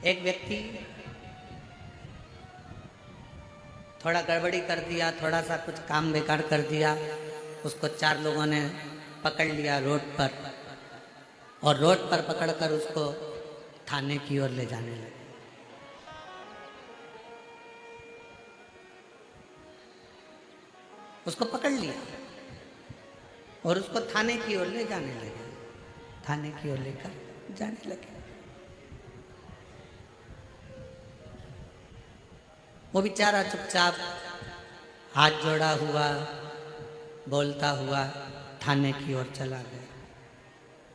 एक व्यक्ति थोड़ा गड़बड़ी कर दिया, थोड़ा सा कुछ काम बेकार कर दिया, उसको 4 लोगों ने पकड़ लिया रोड पर और रोड पर पकड़कर उसको थाने की ओर ले जाने लगे। उसको पकड़ लिया और उसको थाने की ओर ले जाने लगे, थाने की ओर लेकर जाने लगे। वो बेचारा चुपचाप हाथ जोड़ा हुआ बोलता हुआ थाने की ओर चला गया।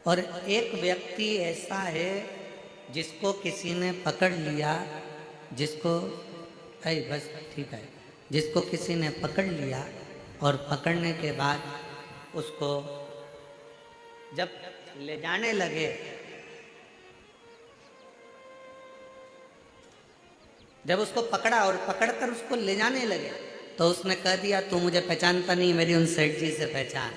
और एक व्यक्ति ऐसा है जिसको किसी ने पकड़ लिया, जिसको बस ठीक है, जिसको किसी ने पकड़ लिया और पकड़ने के बाद उसको जब ले जाने लगे, जब उसको पकड़ा और पकड़कर उसको ले जाने लगे तो उसने कह दिया, तू मुझे पहचानता नहीं, मेरी उन सेठ जी से पहचान।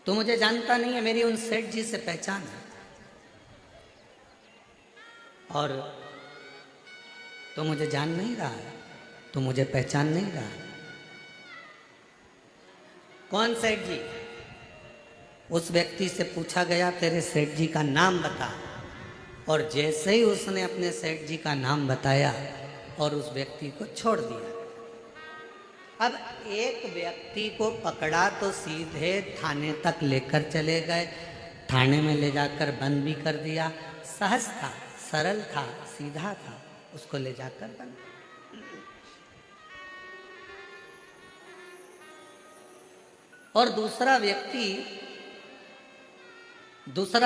तू मुझे जानता नहीं है, मेरी उन सेठ जी से पहचान है। और तू मुझे जान नहीं रहा है, तू मुझे पहचान नहीं रहा। कौन सेठ जी? उस व्यक्ति से पूछा गया, तेरे सेठ जी का नाम बता। और जैसे ही उसने अपने सेठ जी का नाम बताया और उस व्यक्ति को छोड़ दिया। अब एक व्यक्ति को पकड़ा तो सीधे थाने तक लेकर चले गए, थाने में ले जाकर बंद भी कर दिया। सहज था, सरल था, सीधा था, उसको ले जाकर बंद। और दूसरा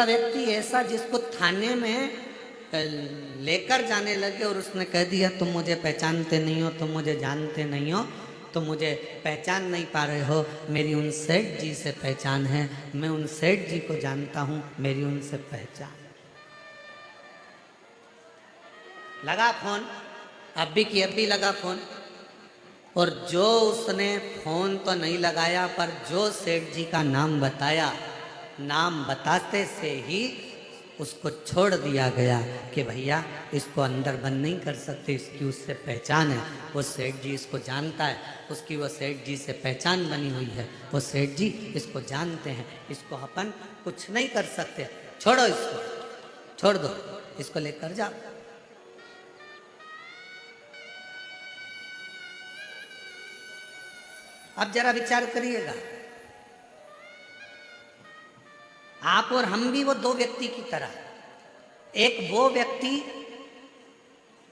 व्यक्ति ऐसा जिसको थाने में लेकर जाने लगे और उसने कह दिया, तुम मुझे पहचानते नहीं हो, तुम मुझे जानते नहीं हो, तुम मुझे पहचान नहीं पा रहे हो, मेरी उन सेठ जी से पहचान है, मैं उन सेठ जी को जानता हूं, मेरी उनसे पहचान। लगा फोन, अब भी लगा फोन। और जो उसने फोन तो नहीं लगाया, पर जो सेठ जी का नाम बताया, नाम बताते से ही उसको छोड़ दिया गया कि भैया इसको अंदर बंद नहीं कर सकते, इसकी उससे पहचान है, वो सेठ जी इसको जानता है, उसकी वो सेठ जी से पहचान बनी हुई है, वो सेठ जी इसको जानते हैं, इसको अपन कुछ नहीं कर सकते, छोड़ो इसको, छोड़ दो, इसको लेकर जाओ। अब जरा विचार करिएगा, आप और हम भी वो 2 व्यक्ति की तरह। एक वो व्यक्ति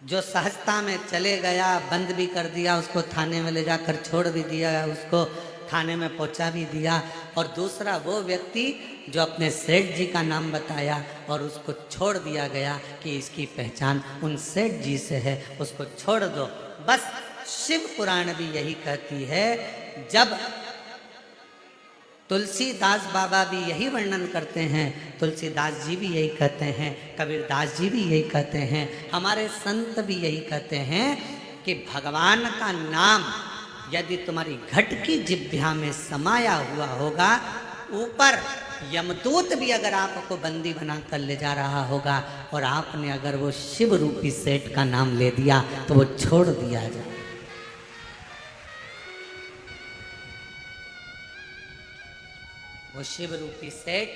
जो सहजता में चले गया, बंद भी कर दिया, उसको थाने में ले जाकर छोड़ भी दिया, उसको थाने में पहुंचा भी दिया। और दूसरा वो व्यक्ति जो अपने सेठ जी का नाम बताया और उसको छोड़ दिया गया कि इसकी पहचान उन सेठ जी से है, उसको छोड़ दो। बस शिव पुराण भी यही कहती है। जब तुलसीदास बाबा भी यही वर्णन करते हैं, तुलसीदास जी भी यही कहते हैं, कबीरदास जी भी यही कहते हैं, हमारे संत भी यही कहते हैं कि भगवान का नाम यदि तुम्हारी घट की जिह्वा में समाया हुआ होगा, ऊपर यमदूत भी अगर आपको बंदी बनाकर ले जा रहा होगा और आपने अगर वो शिव रूपी सेठ का नाम ले दिया तो वो छोड़ दिया जाए। वो शिव रूपी सेठ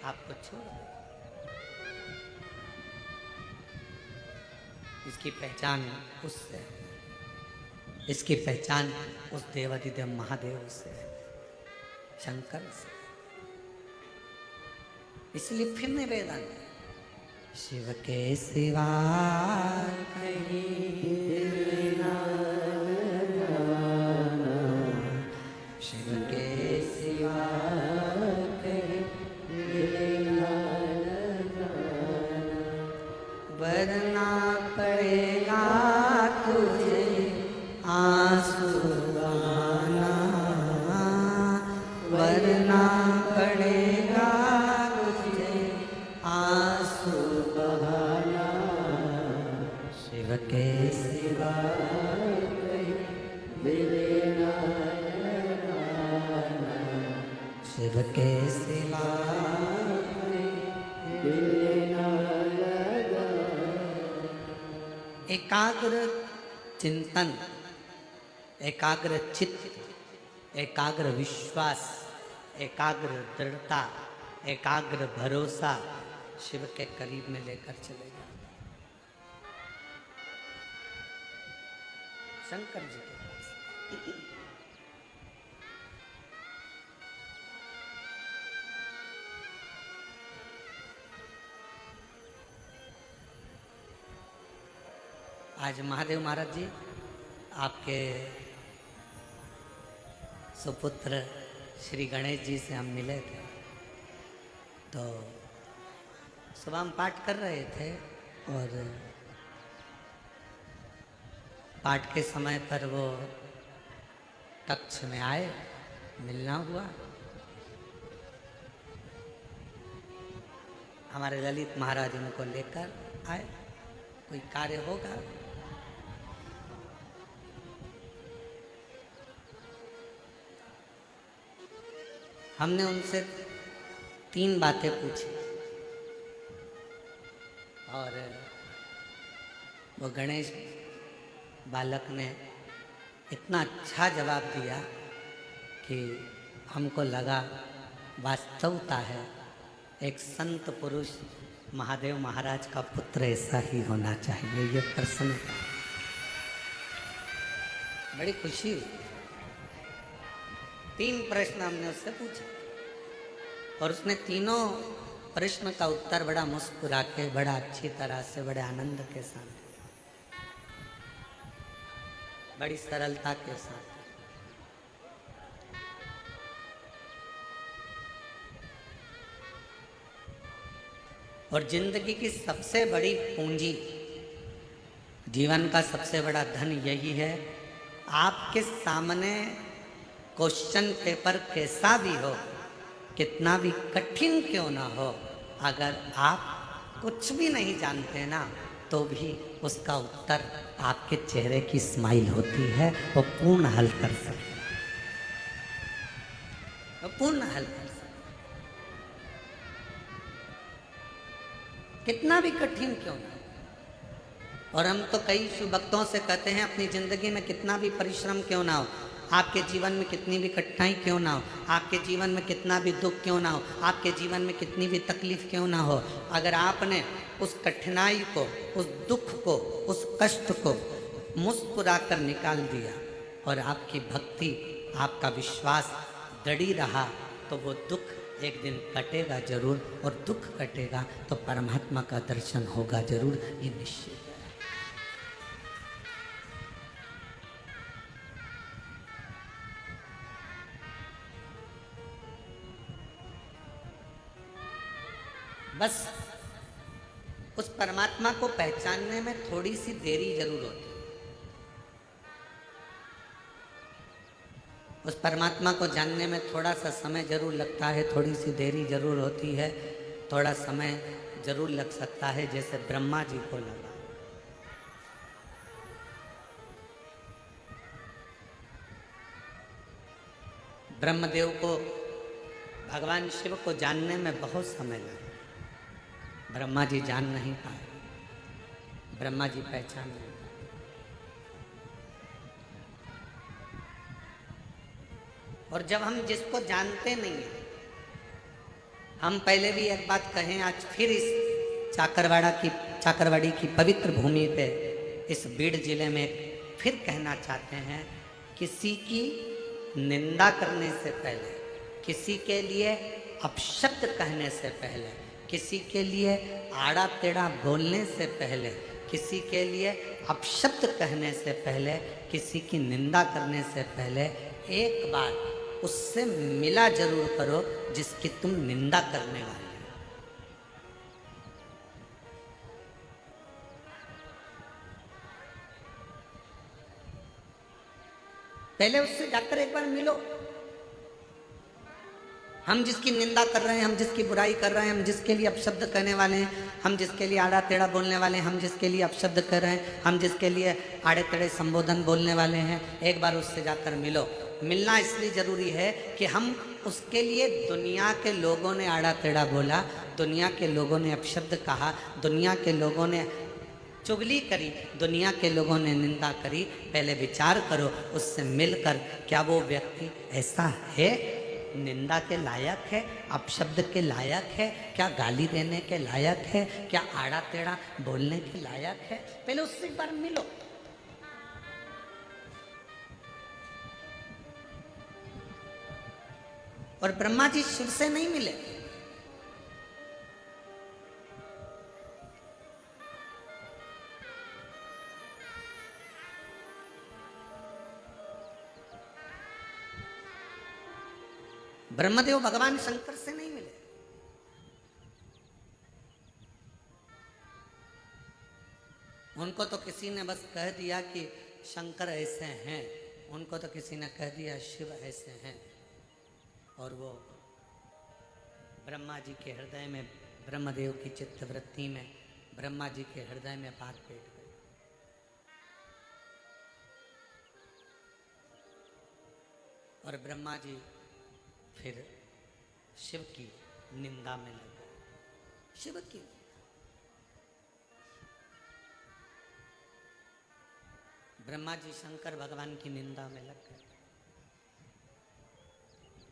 आपको छोड़ दे। इसकी पहचान उससे, इसकी पहचान उस देवाधिदेव महादेव से, शंकर से। इसलिए फिर निवेदन, शिव के सिवा कहीं ना, शिव के सिवा वरना पड़ेगा तुझे आंसू बहाना, वरना पड़ेगा तुझे आंसू बहाना, शिव के सिवा मिले ना। शिव के सिवा एकाग्र चिंतन, एकाग्र चित्त, एकाग्र विश्वास, एकाग्र दृढ़ता, एकाग्र भरोसा शिव के करीब में लेकर चलेगा। शंकर जी के पास आज महादेव महाराज जी आपके सुपुत्र श्री गणेश जी से हम मिले थे, तो सुबह हम पाठ कर रहे थे और पाठ के समय पर वो कक्ष में आए, मिलना हुआ। हमारे ललित महाराज उनको लेकर आए, कोई कार्य होगा। हमने उनसे 3 बातें पूछी और वो गणेश बालक ने इतना अच्छा जवाब दिया कि हमको लगा वास्तवता है एक संत पुरुष महादेव महाराज का पुत्र ऐसा ही होना चाहिए। ये प्रश्न बड़ी खुशी हुई। 3 प्रश्न हमने उससे पूछे और उसने तीनों प्रश्न का उत्तर बड़ा मुस्कुरा के, बड़ा अच्छी तरह से, बड़े आनंद के साथ, बड़ी सरलता के साथ। और जिंदगी की सबसे बड़ी पूंजी, जीवन का सबसे बड़ा धन यही है, आपके सामने क्वेश्चन पेपर कैसा भी हो, कितना भी कठिन क्यों ना हो, अगर आप कुछ भी नहीं जानते ना, तो भी उसका उत्तर आपके चेहरे की स्माइल होती है, वो पूर्ण हल कर सकते, वो पूर्ण हल कर सकते, कितना भी कठिन क्यों ना। और हम तो कई शिव भक्तों से कहते हैं अपनी जिंदगी में कितना भी परिश्रम क्यों ना हो, आपके जीवन में कितनी भी कठिनाई क्यों ना हो, आपके जीवन में कितना भी दुख क्यों ना हो, आपके जीवन में कितनी भी तकलीफ क्यों ना हो, अगर आपने उस कठिनाई को, उस दुख को, उस कष्ट को मुस्कुरा कर निकाल दिया और आपकी भक्ति, आपका विश्वास दृढ़ रहा, तो वो दुख एक दिन कटेगा जरूर, और दुख कटेगा तो परमात्मा का दर्शन होगा जरूर, ये निश्चित है। बस उस परमात्मा को पहचानने में थोड़ी सी देरी जरूर होती है। उस परमात्मा को जानने में थोड़ा सा समय जरूर लगता है, थोड़ी सी देरी जरूर होती है, थोड़ा समय जरूर लग सकता है, जैसे ब्रह्मा जी को लगा। ब्रह्मदेव को, भगवान शिव को जानने में बहुत समय लगा। ब्रह्मा जी जान नहीं पाए, ब्रह्मा जी पहचान नहीं। और जब हम जिसको जानते नहीं हैं, हम पहले भी एक बात कहें, आज फिर इस चाकरवाड़ी की पवित्र भूमि पे, इस बीड़ जिले में फिर कहना चाहते हैं, किसी की निंदा करने से पहले, किसी के लिए अपशब्द कहने से पहले, किसी के लिए आड़ा टेढ़ा बोलने से पहले, किसी के लिए अपशब्द कहने से पहले, किसी की निंदा करने से पहले, एक बार उससे मिला जरूर करो जिसकी तुम निंदा करने वाले हो। पहले उससे जाकर एक बार मिलो। हम जिसकी निंदा कर रहे हैं, हम जिसकी बुराई कर रहे हैं, हम जिसके लिए अपशब्द कहने वाले हैं, हम जिसके लिए आड़ा टेढ़ा बोलने वाले हैं, हम जिसके लिए अपशब्द कर रहे हैं, हम जिसके लिए आड़े टेढ़े संबोधन बोलने वाले हैं, एक बार उससे जाकर मिलो मिलना इसलिए जरूरी है कि हम उसके लिए दुनिया के लोगों ने आड़ा टेढ़ा बोला, दुनिया के लोगों ने अपशब्द कहा, दुनिया के लोगों ने चुगली करी, दुनिया के लोगों ने निंदा करी, पहले विचार करो उससे मिलकर क्या वो व्यक्ति ऐसा है, निंदा के लायक है, अपशब्द के लायक है, क्या गाली देने के लायक है, क्या आड़ा टेढ़ा बोलने के लायक है? पहले उससे एक बार मिलो। और ब्रह्मा जी शिव से नहीं मिले, ब्रह्मदेव भगवान शंकर से नहीं मिले। उनको तो किसी ने बस कह दिया कि शंकर ऐसे हैं, उनको तो किसी ने कह दिया शिव ऐसे हैं, और वो ब्रह्मा जी के हृदय में, ब्रह्मदेव की चित्तवृत्ति में, ब्रह्मा जी के हृदय में बात बैठ गई। और ब्रह्मा जी फिर शिव की निंदा में लग गए। शिव की, ब्रह्मा जी शंकर भगवान की निंदा में लग गए।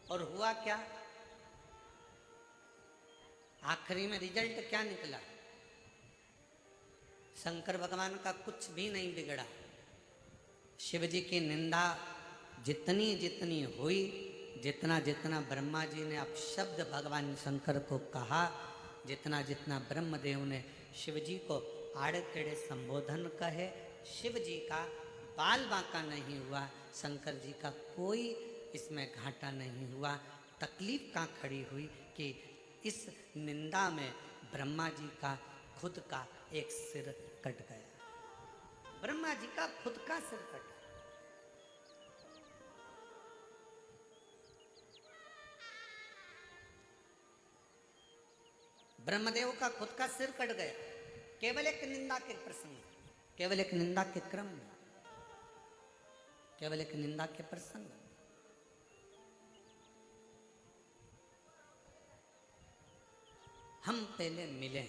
और हुआ क्या, आखिरी में रिजल्ट क्या निकला? शंकर भगवान का कुछ भी नहीं बिगड़ा। शिव जी की निंदा जितनी जितनी हुई, जितना जितना ब्रह्मा जी ने अपशब्द भगवान शंकर को कहा, जितना जितना ब्रह्मदेव ने शिव जी को आड़े टेढ़े संबोधन कहे, शिव जी का बाल बांका नहीं हुआ, शंकर जी का कोई इसमें घाटा नहीं हुआ। तकलीफ कहाँ खड़ी हुई कि इस निंदा में ब्रह्मा जी का खुद का एक सिर कट गया। ब्रह्मा जी का खुद का सिर कट गया। ब्रह्मदेव का खुद का सिर कट गया, केवल एक निंदा के प्रसंग, केवल एक निंदा के क्रम में, केवल एक निंदा के प्रसंग। हम पहले मिले,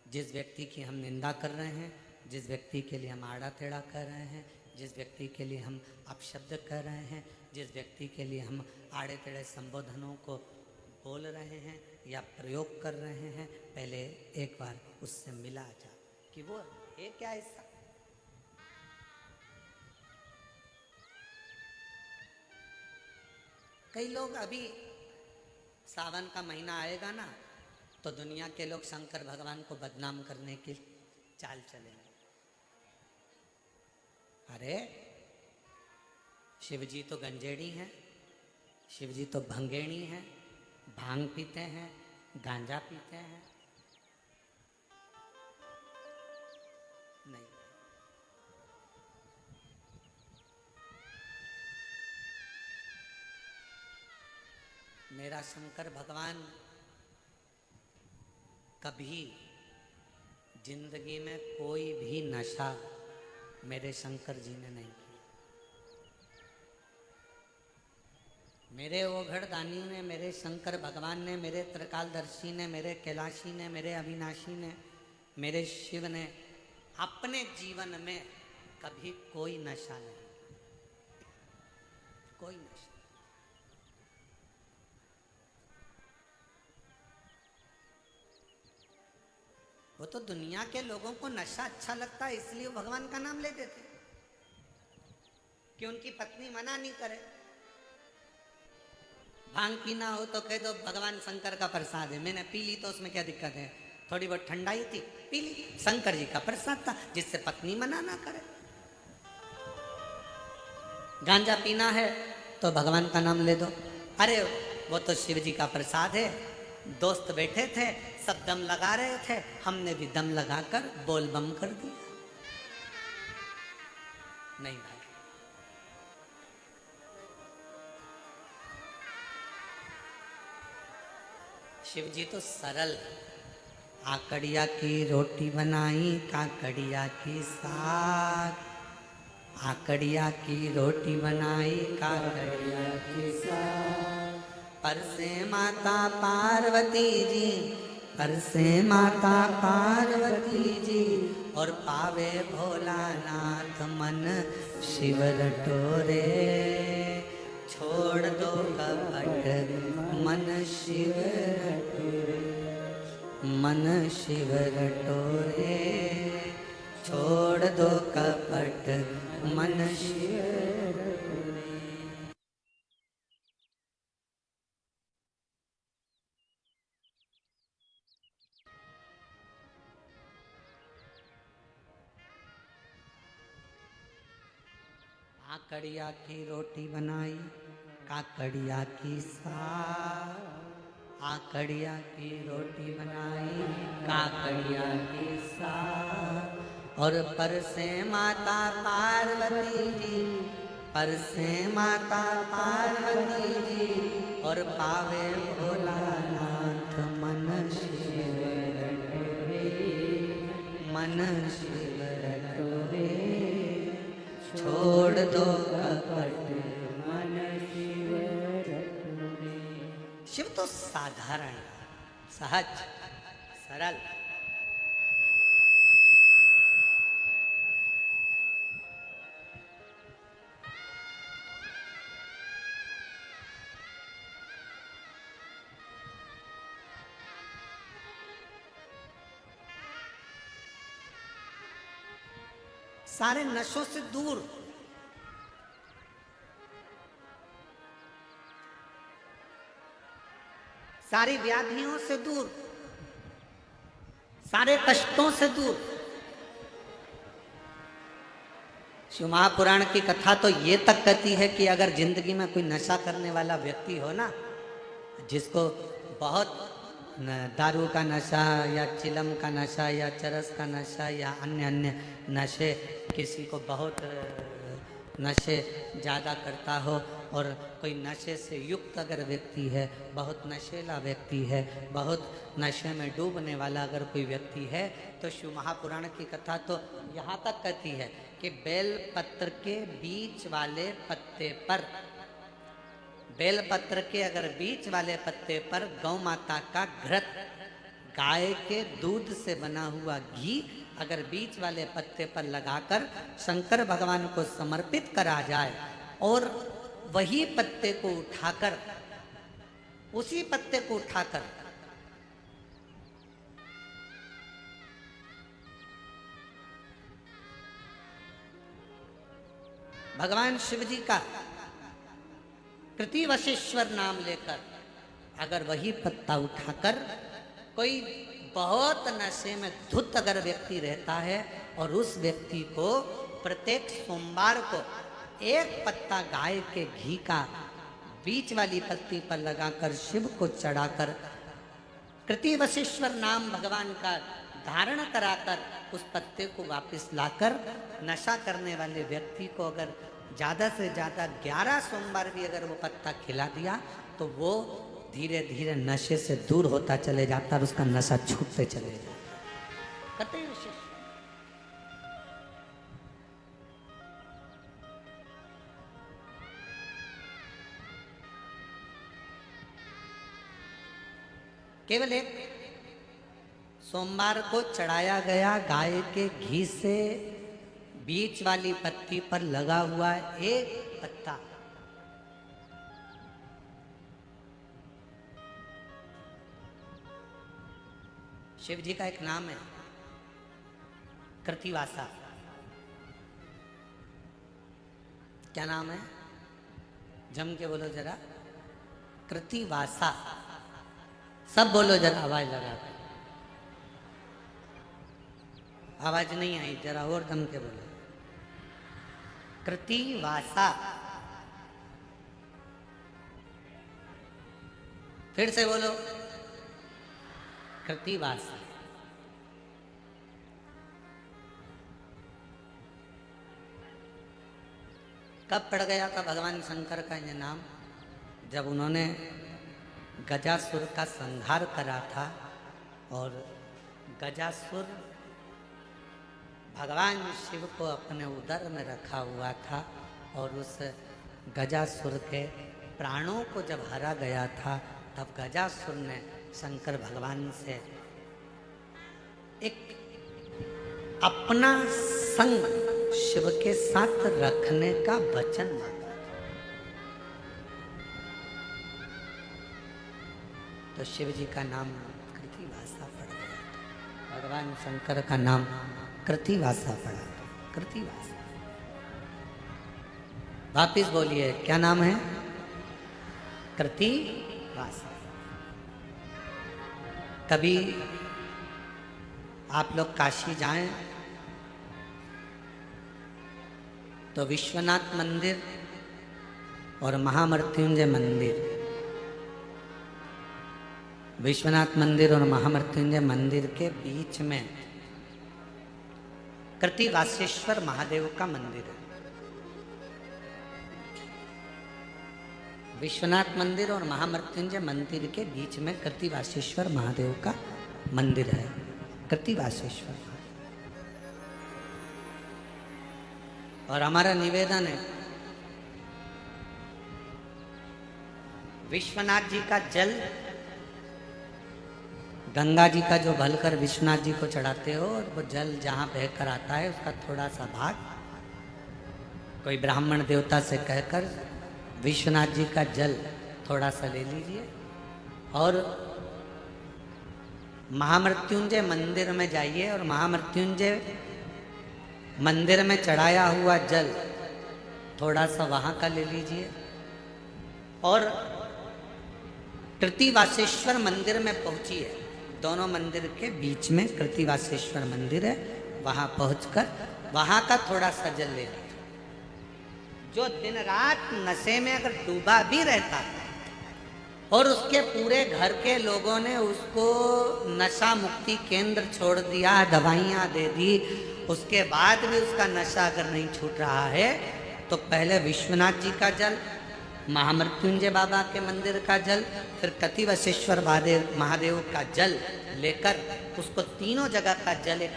जिस व्यक्ति की हम निंदा कर रहे हैं, जिस व्यक्ति के लिए हम आड़ा टेढ़ा कर रहे हैं, जिस व्यक्ति के लिए हम अपशब्द कर रहे हैं, जिस व्यक्ति के लिए हम आड़े टेढ़े संबोधनों को बोल रहे हैं या प्रयोग कर रहे हैं, पहले एक बार उससे मिला जा कि वो है क्या ऐसा। कई लोग, अभी सावन का महीना आएगा ना, तो दुनिया के लोग शंकर भगवान को बदनाम करने की चाल चलेंगे। अरे शिव जी तो गंजेड़ी हैं, शिव जी तो भंगेड़ी हैं, भांग पीते हैं, गांजा पीते हैं। नहीं, मेरा शंकर भगवान कभी जिंदगी में कोई भी नशा मेरे शंकर जी ने नहीं किया। मेरे ओघड़ दानी ने, मेरे शंकर भगवान ने, मेरे त्रिकालदर्शी ने, मेरे कैलाशी ने, मेरे अविनाशी ने, मेरे शिव ने अपने जीवन में कभी कोई नशा नहीं, कोई नशा। वो तो दुनिया के लोगों को नशा अच्छा लगता है, इसलिए वो भगवान का नाम लेते थे कि उनकी पत्नी मना नहीं करे। भांग पीना हो तो कह दो भगवान शंकर का प्रसाद है, मैंने पी ली तो उसमें क्या दिक्कत है, थोड़ी बहुत ठंडाई थी पी ली, शंकर जी का प्रसाद था, जिससे पत्नी मना ना करे। गांजा पीना है तो भगवान का नाम ले दो, अरे वो तो शिव जी का प्रसाद है। दोस्त बैठे थे, सब दम लगा रहे थे, हमने भी दम लगाकर बोल बम कर दिया। नहीं भाई, शिव जी तो सरल, आकड़िया की रोटी बनाई, काकड़िया की साग, आकड़िया की रोटी बनाई काकड़िया की साग। पर से माता पार्वती जी, पर से माता पार्वती जी, और पावे भोलानाथ मन शिव रटोरे। छोड़ दो कपट मन शिव रटोरे, मन शिव रटोरे। छोड़ दो कपट मन शिव रटोरे। काकड़िया की रोटी बनाई काकड़िया की साग। आकड़िया की रोटी बनाई काकड़िया की साग। और पर से माता पार्वती जी, पर से माता पार्वती जी, और पावे भोलानाथ मन शिव रटोरे, मन शिव रटोरे। छोड़ दो कपट मन शिव रटोरे। शिव तो साधारण, सहज, सरल, सारे नशों से दूर, सारी व्याधियों से दूर, सारे कष्टों से दूर। शिव महापुराण की कथा तो ये तक कहती है कि अगर जिंदगी में कोई नशा करने वाला व्यक्ति हो ना, जिसको बहुत दारू का नशा या चिलम का नशा या चरस का नशा या अन्य अन्य नशे, किसी को बहुत नशे ज़्यादा करता हो, और कोई नशे से युक्त अगर व्यक्ति है, बहुत नशेला व्यक्ति है, बहुत नशे में डूबने वाला अगर कोई व्यक्ति है, तो शिव महापुराण की कथा तो यहाँ तक कहती है कि बेलपत्र के बीच वाले पत्ते पर, बेलपत्र के अगर बीच वाले पत्ते पर गौ माता का घृत, गाय के दूध से बना हुआ घी अगर बीच वाले पत्ते पर लगाकर शंकर भगवान को समर्पित करा जाए, और वही पत्ते को उठाकर, उसी पत्ते को उठाकर भगवान शिव जी का कृतिवशेश्वर नाम लेकर, अगर वही पत्ता उठाकर कोई बहुत नशे में धुत अगर व्यक्ति रहता है, और उस व्यक्ति को प्रत्येक सोमवार को एक पत्ता गाय के घी का बीच वाली पत्ती पर लगाकर शिव को चढ़ाकर कृतिवशेश्वर नाम भगवान का धारण कराकर उस पत्ते को वापस लाकर नशा करने वाले व्यक्ति को अगर ज़्यादा से ज़्यादा 11 सोमवार भी अगर वो पत्ता खिला दिया, तो वो धीरे धीरे नशे से दूर होता चले जाता और उसका नशा छूटते चले जाता। कहते हैं ऋषि, केवल एक सोमवार को चढ़ाया गया गाय के घी से बीच वाली पत्ती पर लगा हुआ एक पत्ता, शिव जी का एक नाम है कृतिवासा। क्या नाम है? जम के बोलो जरा, कृतिवासा। सब बोलो जरा आवाज लगा कर। आवाज नहीं आई, जरा और दम के बोलो। कृतिवासा। फिर से बोलो, कृतिवासा। कब पड़ गया था भगवान शंकर का ये नाम? जब उन्होंने गजासुर का संहार करा था, और गजासुर भगवान शिव को अपने उदर में रखा हुआ था और उस गजासुर के प्राणों को जब हरा गया था तब गजासुर ने शंकर भगवान से एक अपना संग शिव के साथ रखने का वचन मांगा। तो शिव जी का नाम कृतिवासा पड़ गया। भगवान शंकर का नाम कृतिवासा पड़ा। कृतिवासा। वापिस बोलिए, क्या नाम है? कृतिवासा। कभी आप लोग काशी जाएं तो विश्वनाथ मंदिर और महामृत्युंजय मंदिर, विश्वनाथ मंदिर और महामृत्युंजय मंदिर के बीच में कृतिवासेश्वर महादेव का मंदिर है। विश्वनाथ मंदिर और महामृत्युंजय मंदिर के बीच में कृतिवासेश्वर महादेव का मंदिर है। कृतिवासेश्वर। और हमारा निवेदन है, विश्वनाथ जी का जल गंगा जी का जो भलकर विश्वनाथ जी को चढ़ाते हो, और वो जल जहाँ बहकर आता है उसका थोड़ा सा भाग कोई ब्राह्मण देवता से कहकर विश्वनाथ जी का जल थोड़ा सा ले लीजिए और महामृत्युंजय मंदिर में जाइए और महामृत्युंजय मंदिर में चढ़ाया हुआ जल थोड़ा सा वहाँ का ले लीजिए और कृतिवासेश्वर मंदिर में पहुँचिए। दोनों मंदिर के बीच में कृतिवासेश्वर मंदिर है, वहाँ पहुँचकर वहाँ का थोड़ा सा जल ले लीजिए। जो दिन रात नशे में अगर डूबा भी रहता और उसके पूरे घर के लोगों ने उसको नशा मुक्ति केंद्र छोड़ दिया, दवाइयाँ दे दी, उसके बाद भी उसका नशा अगर नहीं छूट रहा है तो पहले विश्वनाथ जी का जल, महामृत्युंजय बाबा के मंदिर का जल, फिर कृतिवासेश्वर महादेव का जल लेकर उसको तीनों जगह का जल एक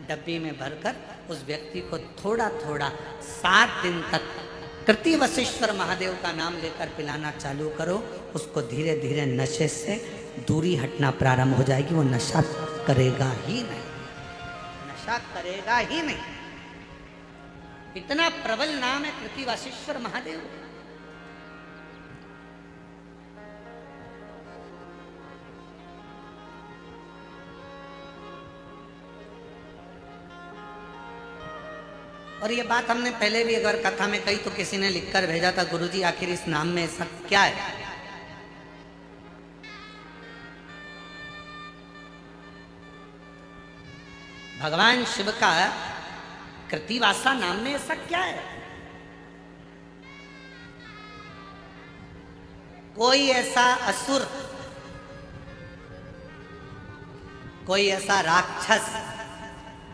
डब्बी में भरकर उस व्यक्ति को थोड़ा थोड़ा 7 दिन तक कृतिवासेश्वर महादेव का नाम लेकर पिलाना चालू करो। उसको धीरे धीरे नशे से दूरी हटना प्रारंभ हो जाएगी। वो नशा करेगा ही नहीं, नशा करेगा ही नहीं। इतना प्रबल नाम है कृतिवासेश्वर महादेव। और ये बात हमने पहले भी एक बार कथा में कही तो किसी ने लिखकर भेजा था, गुरुजी आखिर इस नाम में ऐसा क्या है? भगवान शिव का कृतिवासा नाम में ऐसा क्या है? कोई ऐसा असुर, कोई ऐसा राक्षस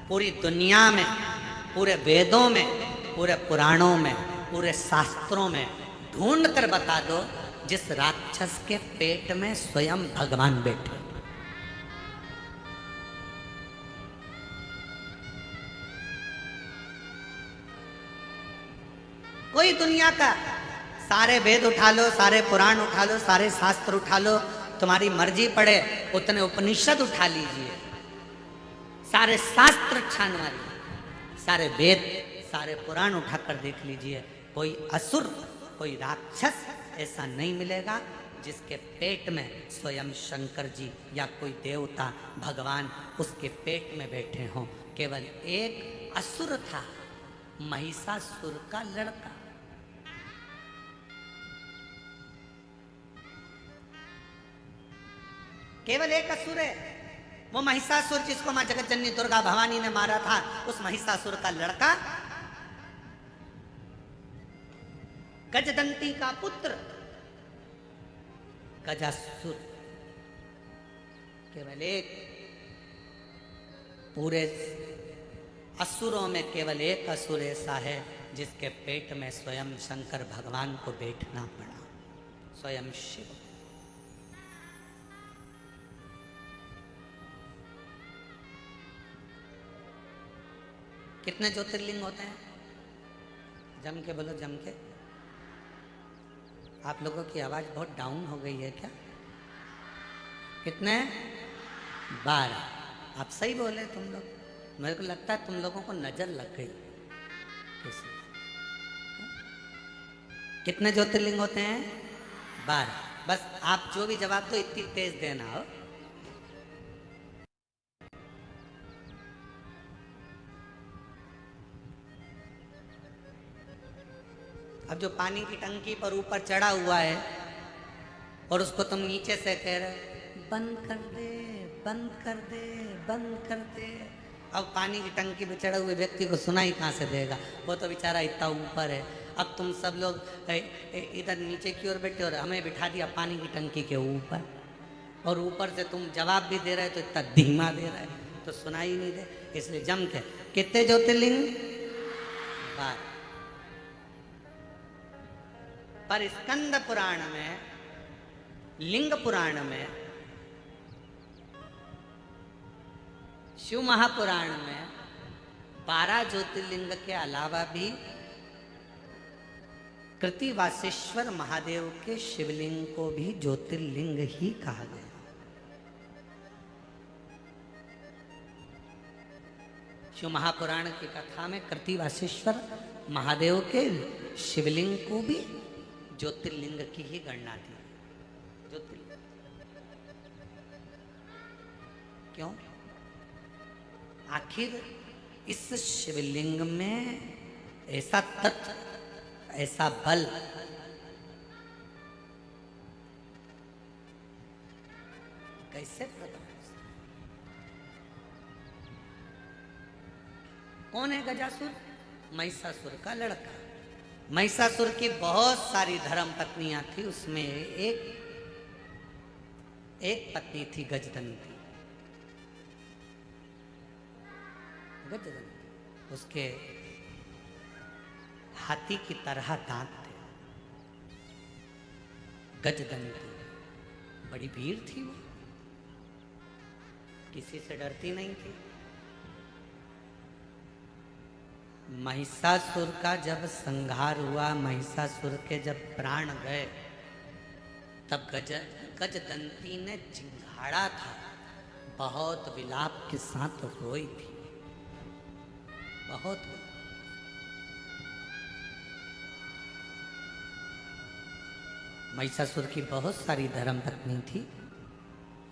पूरी दुनिया में, पूरे वेदों में, पूरे पुराणों में, पूरे शास्त्रों में ढूंढ कर बता दो जिस राक्षस के पेट में स्वयं भगवान बैठे। कोई दुनिया का सारे वेद उठा लो, सारे पुराण उठा लो, सारे शास्त्र उठा लो, तुम्हारी मर्जी पड़े उतने उपनिषद उठा लीजिए, सारे शास्त्र छान मारिए, सारे वेद, सारे पुराण उठाकर देख लीजिए, कोई असुर, कोई राक्षस ऐसा नहीं मिलेगा जिसके पेट में स्वयं शंकर जी या कोई देवता भगवान उसके पेट में बैठे हों। केवल एक असुर था, महिषासुर का लड़का। केवल एक असुर है, वो महिषासुर जिसको मां जगत जननी दुर्गा भवानी ने मारा था, उस महिषासुर का लड़का गजदंती का पुत्र गजासुर। केवल एक, पूरे असुरों में केवल एक असुर ऐसा है जिसके पेट में स्वयं शंकर भगवान को बैठना पड़ा, स्वयं शिव। कितने ज्योतिर्लिंग होते हैं? जम के बोलो, जम के। आप लोगों की आवाज बहुत डाउन हो गई है क्या? कितने? 12। आप सही बोले तुम लोग। मेरे को लगता है तुम लोगों को नजर लग गई। कितने ज्योतिर्लिंग होते हैं? 12। बस आप जो भी जवाब दो इतनी तेज देना हो। अब जो पानी की टंकी पर ऊपर चढ़ा हुआ है और उसको तुम नीचे से कह रहे बंद कर दे, बंद कर दे, बंद कर दे, अब पानी की टंकी पर चढ़े हुए व्यक्ति को सुनाई कहाँ से देगा? वो तो बेचारा इतना ऊपर है। अब तुम सब लोग इधर नीचे की ओर बैठे और हमें बिठा दिया पानी की टंकी के ऊपर, और ऊपर से तुम जवाब भी दे रहे तो इतना धीमा दे रहे तो सुनाई नहीं दे। इसलिए जम के। कितने ज्योतिर्लिंग? 12। पर स्कंद पुराण में, लिंग पुराण में, शिव महापुराण में 12 ज्योतिर्लिंग के अलावा भी कृतिवासेश्वर महादेव के शिवलिंग को भी ज्योतिर्लिंग ही कहा गया। शिव महापुराण की कथा में कृतिवासेश्वर महादेव के शिवलिंग को भी ज्योतिर्लिंग की ही गणना थी। ज्योतिर्लिंग क्यों? आखिर इस शिवलिंग में ऐसा तत्व, ऐसा बल, कैसे प्रकट? कौन है गजासुर? महिषासुर का लड़का। महिषासुर की बहुत सारी धर्म पत्नियां थी, उसमें एक पत्नी थी गजदंती। गजदंती, उसके हाथी की तरह दांत थे। गजदंती बड़ी वीर थी, वो किसी से डरती नहीं थी। महिषासुर का जब संहार हुआ, महिषासुर के जब प्राण गए, तब गजदंती ने चिंघाड़ा था, बहुत विलाप के साथ रोई थी, बहुत। महिषासुर की बहुत सारी धर्म पत्नी थी,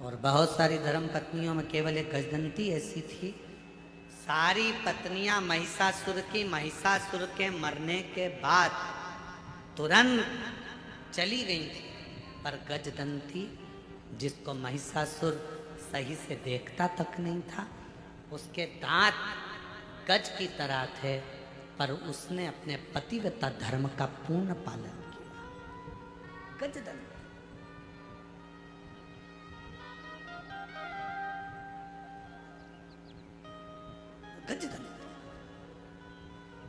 और बहुत सारी धर्म पत्नियों में केवल एक गजदंती ऐसी थी। सारी पत्नियां महिषासुर के मरने के बाद तुरंत चली गई थी, पर गजदंती, जिसको महिषासुर सही से देखता तक नहीं था, उसके दांत गज की तरह थे, पर उसने अपने पतिव्रता धर्म का पूर्ण पालन किया। गजदंती।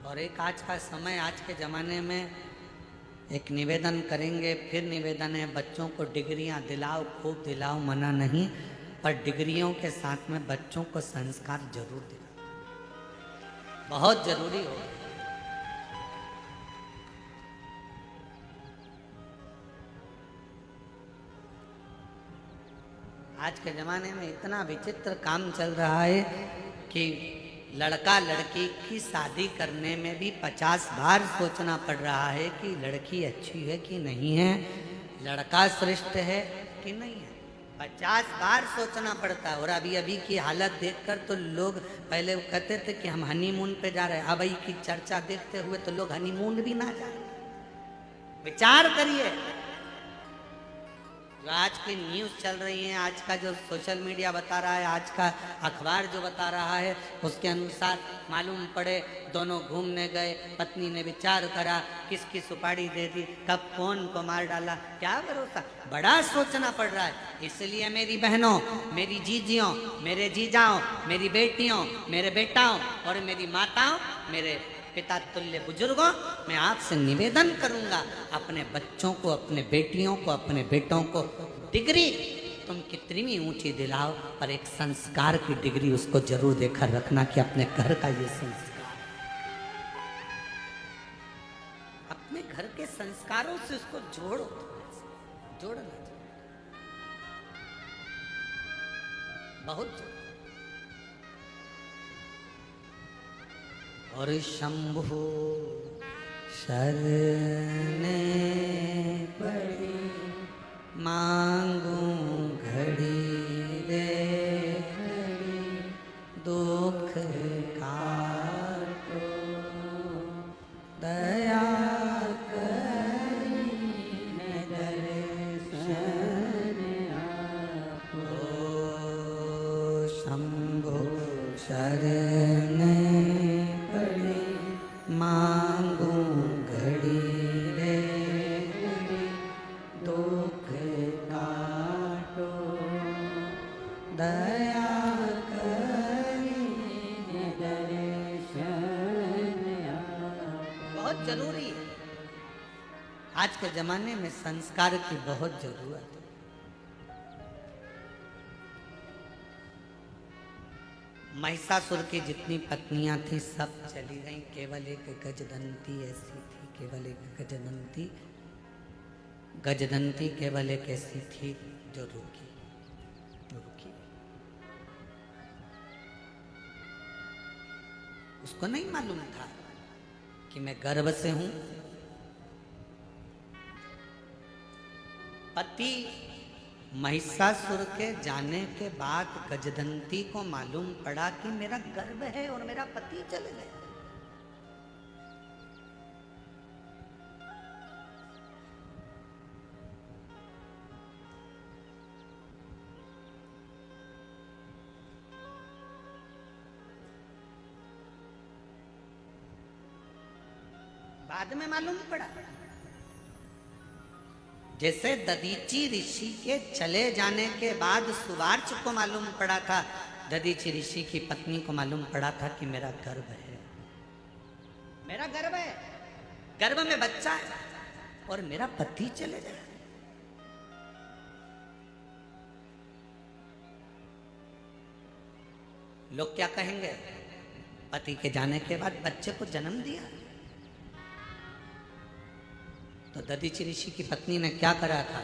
और एक आज का समय, आज के ज़माने में एक निवेदन करेंगे, फिर निवेदन है, बच्चों को डिग्रियां दिलाओ, खूब दिलाओ, मना नहीं, पर डिग्रियों के साथ में बच्चों को संस्कार जरूर दिलाओ, बहुत जरूरी हो। आज के ज़माने में इतना विचित्र काम चल रहा है कि लड़का लड़की की शादी करने में भी 50 बार सोचना पड़ रहा है कि लड़की अच्छी है कि नहीं है, लड़का श्रेष्ठ है कि नहीं है, 50 बार सोचना पड़ता है। और अभी की हालत देखकर तो लोग, पहले वो कहते थे कि हम हनीमून पे जा रहे हैं, अब की चर्चा देखते हुए तो लोग हनीमून भी ना जाए। विचार करिए, जो आज की न्यूज़ चल रही है, आज का जो सोशल मीडिया बता रहा है, आज का अखबार जो बता रहा है, उसके अनुसार मालूम पड़े दोनों घूमने गए, पत्नी ने विचार करा, किसकी सुपारी दे दी, कब कौन को मार डाला, क्या भरोसा, बड़ा सोचना पड़ रहा है। इसलिए मेरी बहनों, मेरी जीजियों, मेरे जीजाओं, मेरी बेटियों, मेरे बेटाओं और मेरी माताओं, मेरे पिता तुल्य बुजुर्गों, मैं आपसे निवेदन करूंगा, अपने बच्चों को, अपने बेटियों को, अपने बेटों को डिग्री तुम कितनी भी ऊंची दिलाओ, पर एक संस्कार की डिग्री उसको जरूर देकर रखना कि अपने घर का ये संस्कार। से उसको जोड़ो, जोड़ना चाहिए, बहुत जोड़ो। और शंभु शरणे पड़ी मांगू घड़ी रे घड़ी, दुख काटो दया करीने दर्शन आपो। शंभो शरणे पड़ी मांगू घड़ी रे घड़ी, दुख काटो दया करीने दर्शन आपो। बहुत जरूरी है, आज के जमाने में संस्कार की बहुत जरूरत है। महिषासुर की जितनी पत्नियां थी सब चली गईं, केवल एक गजदंती ऐसी थी, केवल एक गजदंती, गजदंती केवल एक ऐसी थी जो रुकी, रुकी। उसको नहीं मालूम था कि मैं गर्भ से हूं। पति महिषासुर के जाने के बाद गजदंती को मालूम पड़ा कि मेरा गर्भ है और मेरा पति चले गए। बाद में मालूम पड़ा, जैसे दधीची ऋषि के चले जाने के बाद सुवार्च को मालूम पड़ा था, दधीची ऋषि की पत्नी को मालूम पड़ा था कि मेरा गर्भ है, मेरा गर्भ है, गर्भ में बच्चा है और मेरा पति चले जाए। लोग क्या कहेंगे, पति के जाने के बाद बच्चे को जन्म दिया। तो दधीची ऋषि की पत्नी ने क्या करा था,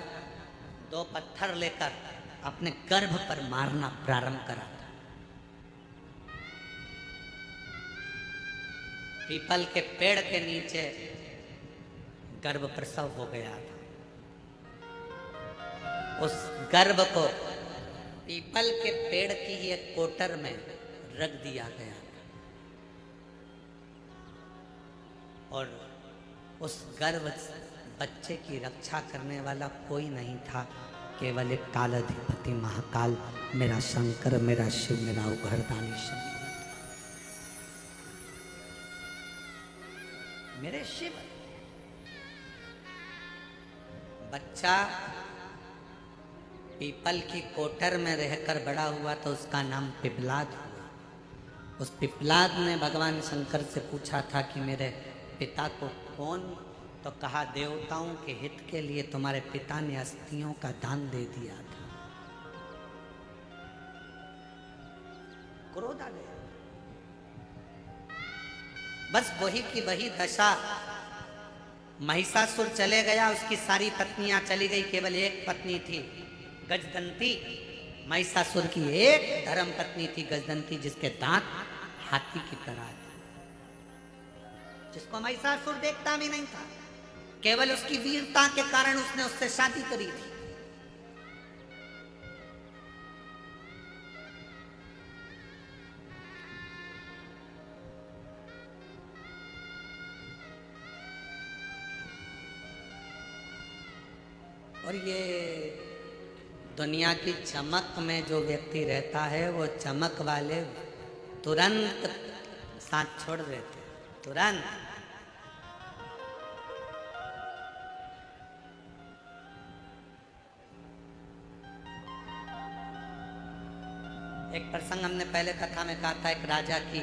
2 पत्थर लेकर अपने गर्भ पर मारना प्रारंभ करा था। पीपल के पेड़ के नीचे गर्भ प्रसव हो गया था। उस गर्भ को पीपल के पेड़ की ही एक कोटर में रख दिया गया और उस गर्भ बच्चे की रक्षा करने वाला कोई नहीं था, केवल एक कालाधिपति महाकाल मेरा शंकर, मेरा शिव, मेरा उघरदानी शंकर, मेरे शिव। बच्चा पीपल की कोटर में रहकर बड़ा हुआ तो उसका नाम पिपलाद हुआ। उस पिपलाद ने भगवान शंकर से पूछा था कि मेरे पिता को कौन, तो कहा देवताओं के हित के लिए तुम्हारे पिता ने अस्थियों का दान दे दिया था। क्रोध आ गया, बस वही की वही दशा। महिषासुर चले गया, उसकी सारी पत्नियां चली गई, केवल एक पत्नी थी गजदंती। महिषासुर की एक धर्म पत्नी थी गजदंती, जिसके दांत हाथी की तरह थे, जिसको महिषासुर देखता भी नहीं था, केवल उसकी वीरता के कारण उसने उससे शादी करी थी। और ये दुनिया की चमक में जो व्यक्ति रहता है, वो चमक वाले तुरंत साथ छोड़ देते, तुरंत। एक प्रसंग हमने पहले कथा में कहा था, एक राजा की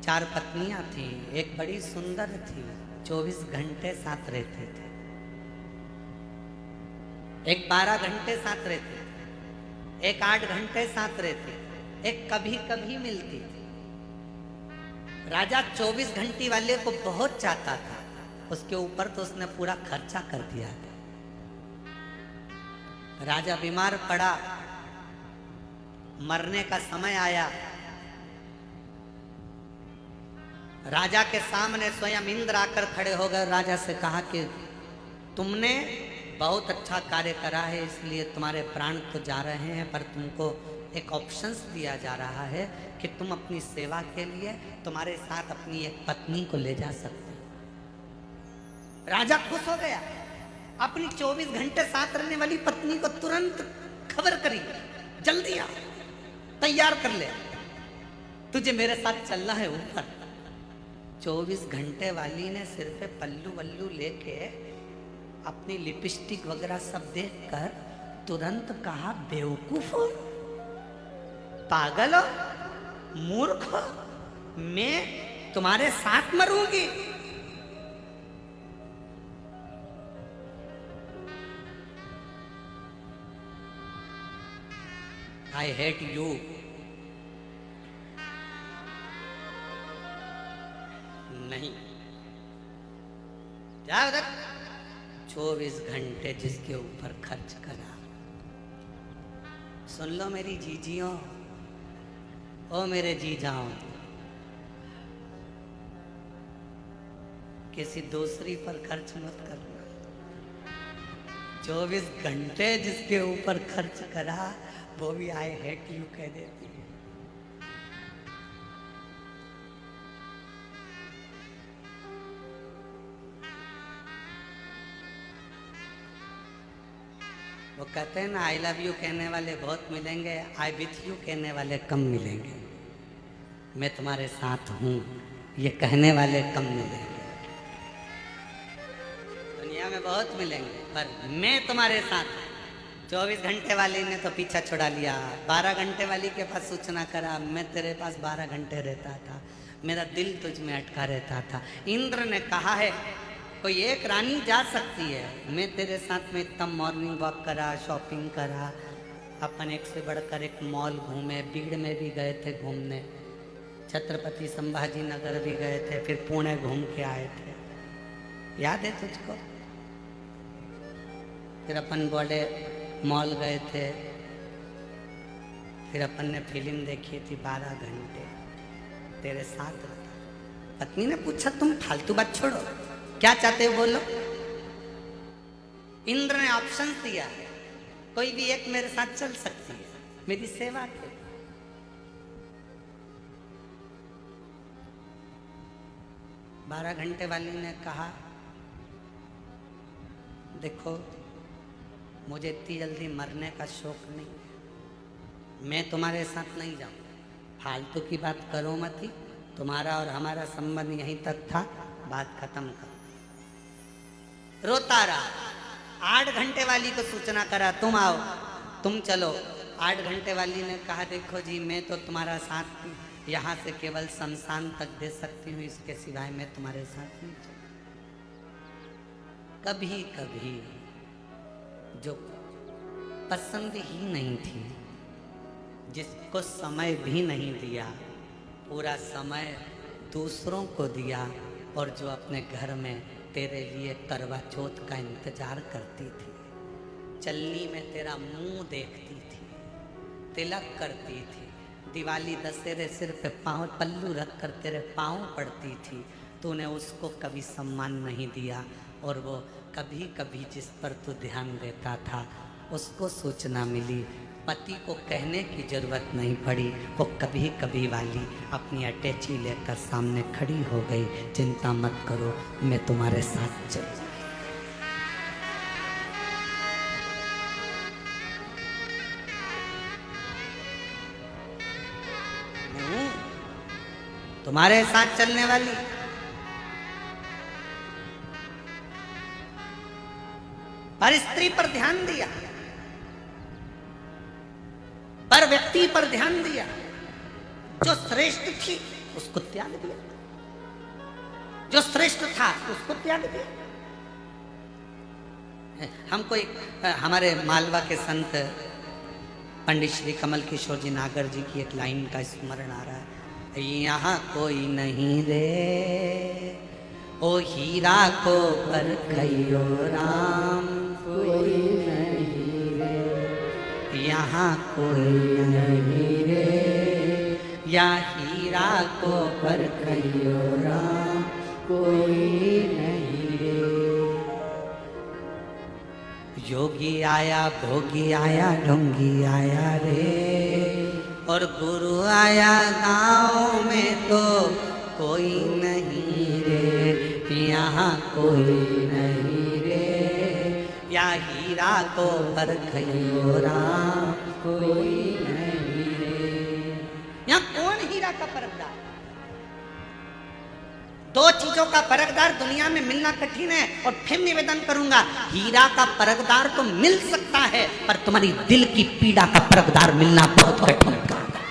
4 पत्नियां थी। एक बड़ी सुंदर थी, 24 घंटे साथ रहते थे, एक 12 घंटे साथ रहते थे, एक 8 घंटे साथ रहते, एक कभी कभी मिलती थी। राजा 24 घंटे वाले को बहुत चाहता था, उसके ऊपर तो उसने पूरा खर्चा कर दिया। राजा बीमार पड़ा, मरने का समय आया। राजा के सामने स्वयं इंद्र आकर खड़े हो गए। राजा से कहा कि तुमने बहुत अच्छा कार्य करा है, इसलिए तुम्हारे प्राण तो जा रहे हैं, पर तुमको एक ऑप्शंस दिया जा रहा है कि तुम अपनी सेवा के लिए तुम्हारे साथ अपनी एक पत्नी को ले जा सकते हो। राजा खुश हो गया, अपनी 24 घंटे साथ रहने वाली पत्नी को तुरंत खबर करी, जल्दी आ, तैयार कर ले, तुझे मेरे साथ चलना है ऊपर। 24 घंटे वाली ने सिर पे पल्लू वल्लू लेके अपनी लिपस्टिक वगैरह सब देखकर तुरंत कहा, बेवकूफ हो, पागल हो, मूर्ख हो, मैं तुम्हारे साथ मरूंगी। I hate you. नहीं, जाओ उधर। 24 घंटे जिसके ऊपर खर्च करा। सुन लो मेरी जीजियों, ओ मेरे जीजाओं, किसी दूसरी पर खर्च मत करना। 24 घंटे जिसके ऊपर खर्च करा वो भी आई हेट यू कह देती है। वो कहते हैं ना, आई लव यू कहने वाले बहुत मिलेंगे, आई विथ यू कहने वाले कम मिलेंगे। मैं तुम्हारे साथ हूँ ये कहने वाले कम मिलेंगे। दुनिया में बहुत मिलेंगे, पर मैं तुम्हारे साथ हूँ। 24 घंटे वाली ने तो पीछा छुड़ा लिया, 12 घंटे वाली के पास सूचना करा, मैं तेरे पास 12 घंटे रहता था, मेरा दिल तुझ में अटका रहता था। इंद्र ने कहा है कोई एक रानी जा सकती है, मैं तेरे साथ में इतना मॉर्निंग वॉक करा, शॉपिंग करा, अपन एक से बढ़कर एक मॉल घूमे, भीड़ में भी गए थे घूमने, छत्रपति संभाजी नगर भी गए थे, फिर पुणे घूम के आए थे, याद है तुझको? फिर अपन बड़े मॉल गए थे, फिर अपन ने फिल्म देखी थी 12 घंटे तेरे साथ रहता। पत्नी ने पूछा तुम फालतू बात छोड़ो, क्या चाहते हो बोलो। इंद्र ने ऑप्शन दिया, कोई भी एक मेरे साथ चल सकती है, मेरी सेवा के। बारह घंटे वाली ने कहा, देखो मुझे इतनी जल्दी मरने का शौक नहीं है, मैं तुम्हारे साथ नहीं जाऊंगा, फालतू की बात करो मत ही, तुम्हारा और हमारा संबंध यहीं तक था, बात खत्म कर। रोता रहा। 8 घंटे वाली को सूचना करा, तुम आओ, तुम चलो। 8 घंटे वाली ने कहा, देखो जी मैं तो तुम्हारा साथ यहाँ से केवल शमशान तक दे सकती हूँ, इसके सिवाय मैं तुम्हारे साथ नहीं चलूँ। कभी कभी जो पसंद ही नहीं थी, जिसको समय भी नहीं दिया, पूरा समय दूसरों को दिया, और जो अपने घर में तेरे लिए करवा चौथ का इंतजार करती थी, चलनी में तेरा मुंह देखती थी, तिलक करती थी, दिवाली दशहरे सिर पे पाँव पल्लू रख कर तेरे पाँव पड़ती थी, तूने उसको कभी सम्मान नहीं दिया। और वो कभी कभी जिस पर तू ध्यान देता था उसको सूचना मिली, पति को कहने की जरूरत नहीं पड़ी, वो कभी कभी वाली अपनी अटैची लेकर सामने खड़ी हो गई, चिंता मत करो मैं तुम्हारे साथ चलूं। तुम्हारे साथ चलने वाली। पर स्त्री पर ध्यान दिया, पर व्यक्ति पर ध्यान दिया, जो श्रेष्ठ थी उसको त्याग दिया, जो श्रेष्ठ था उसको त्याग दिया। हमको एक हमारे मालवा के संत पंडित श्री कमल किशोर जी नागर जी की एक लाइन का स्मरण आ रहा है, यहाँ कोई नहीं रे ओ हीरा को परखइयो राम, कोई नहीं रे, यहाँ कोई नहीं रे, या हीरा को परखइयो राम, कोई नहीं रे। योगी आया, भोगी आया, ढोंगी आया रे, और गुरु आया गाँव में तो कोई नहीं रे, यहाँ कोई नहीं रे, या हीरा को परखइयो राम, कोई नहीं रे। यहाँ कौन हीरा का परखदार? दो चीजों का परखदार दुनिया में मिलना कठिन है, और फिर निवेदन करूंगा, हीरा का परखदार तो मिल सकता है, पर तुम्हारी दिल की पीड़ा का परखदार मिलना बहुत कठिन काम है।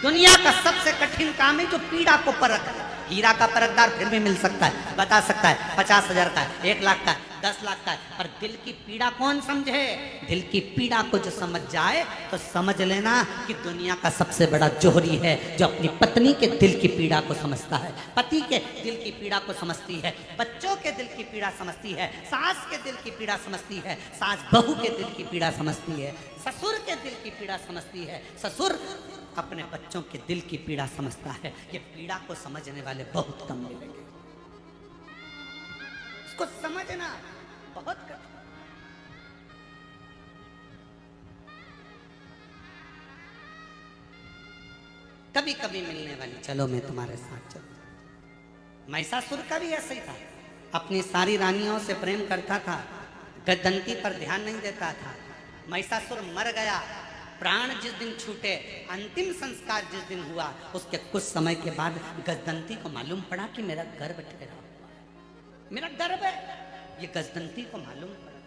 दुनिया का सबसे कठिन काम है जो पीड़ा को परख है। हीरा का परखदार फिर भी मिल सकता है, बता सकता है 50,000 का है, 1 लाख का है, 10 लाख का है, पर दिल की पीड़ा कौन समझे? दिल की पीड़ा को जो समझ जाए तो समझ लेना कि दुनिया का सबसे बड़ा जोहरी है जो अपनी पत्नी के दिल की पीड़ा को समझता है, पति के दिल की पीड़ा को समझती है, बच्चों के दिल की पीड़ा समझती है, सास के दिल की पीड़ा समझती है, सास बहू के दिल की पीड़ा समझती है, ससुर के दिल की पीड़ा समझती है, ससुर अपने बच्चों के दिल की पीड़ा समझता है। ये पीड़ा को समझने वाले बहुत कम मिलेंगे, इसको समझना बहुत कठिन। कभी कभी मिलने वाली, चलो मैं तुम्हारे साथ चलूं। महिषासुर का भी ऐसा ही था, अपनी सारी रानियों से प्रेम करता था, गजदंती पर ध्यान नहीं देता था। महिषासुर मर गया, प्राण जिस दिन छूटे, अंतिम संस्कार जिस दिन हुआ, उसके कुछ समय के बाद गजदंती को मालूम पड़ा कि मेरा गर्भ ठहरा हुआ है, मेरा गर्भ है, ये गजदंती को मालूम पड़ा।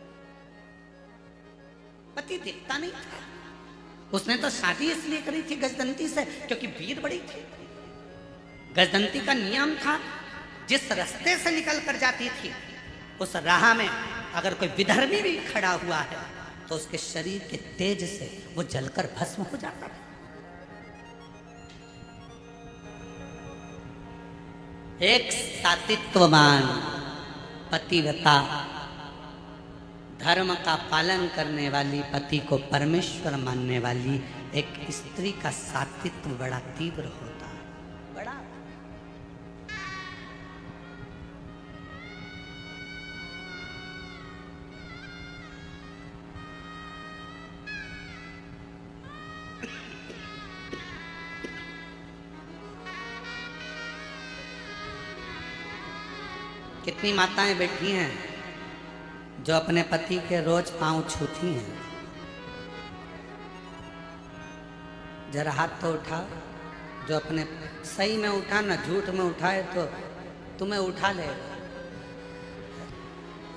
पति दिखता नहीं था, उसने तो शादी इसलिए करी थी गजदंती से क्योंकि वीर बड़ी थी। गजदंती का नियम था, जिस रास्ते से निकल कर जाती थी उस राह में अगर कोई विधर्मी भी खड़ा हुआ है तो उसके शरीर के तेज से वो जलकर भस्म हो जाता था। एक सातित्ववान पतिव्रता, धर्म का पालन करने वाली, पति को परमेश्वर मानने वाली एक स्त्री का सातित्व बड़ा तीव्र होता है, बड़ा। कितनी माताएं बैठी हैं जो अपने पति के रोज पांव छूती हैं? जरा हाथ तो उठाओ, जो अपने, सही में उठा ना झूठ में उठाए तो तुम्हें उठा ले,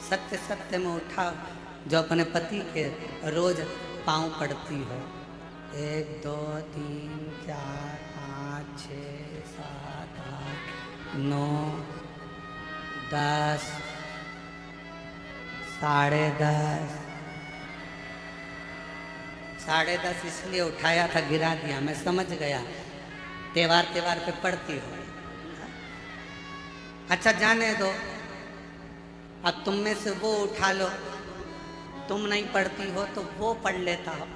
सत्य सत्य में उठाओ, जो अपने पति के रोज पांव पड़ती हो। 1 2 3 4 5 6 7 8 9 10 10:30 10:30 इसलिए उठाया था, गिरा दिया, मैं समझ गया त्योहार पे पढ़ती हो। अच्छा जाने दो, अब तुम में से वो उठा लो, तुम नहीं पढ़ती हो तो वो पढ़ लेता हो।